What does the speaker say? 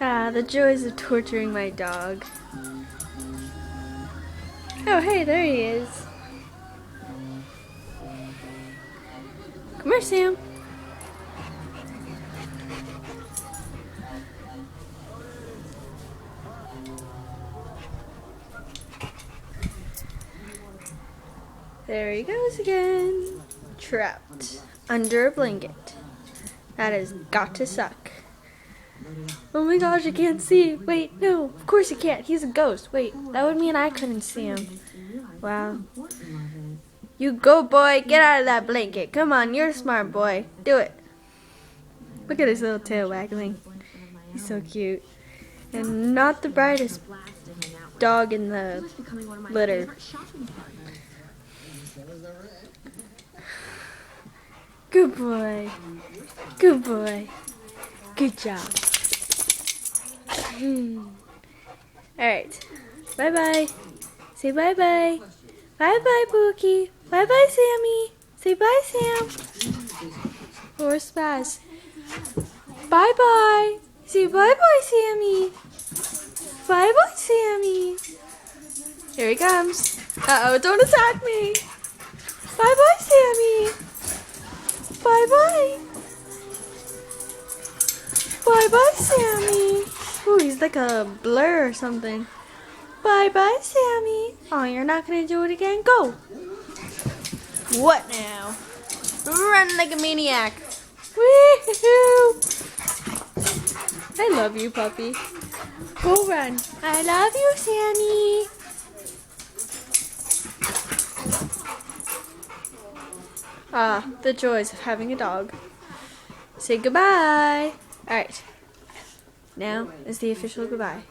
Ah, the joys of torturing my dog. Oh, hey, there he is. Come here, Sam. There he goes again. Trapped under a blanket. That has got to suck. Oh my gosh, I can't see. Wait, no, of course he can't. He's a ghost. Wait, that would mean I couldn't see him. Wow. You go, boy. Get out of that blanket. Come on, you're a smart boy. Do it. Look at his little tail waggling. He's so cute. And not the brightest dog in the litter. Good boy. Good boy. Good job. Alright. Bye-bye. Say bye-bye. Bye-bye, Pookie. Bye-bye, Sammy. Say bye, Sam. Or Spaz. Bye-bye. Say bye-bye, Sammy. Bye-bye, Sammy. Here he comes. Uh-oh, don't attack me. Bye-bye, Sammy. Bye-bye. Bye-bye, Sammy. Ooh, he's like a blur or something. Bye-bye, Sammy. Oh, you're not going to do it again? Go. What now? Run like a maniac. Woo-hoo. I love you, puppy. Go run. I love you, Sammy. Ah, the joys of having a dog. Say goodbye. Alright. Now is the official goodbye.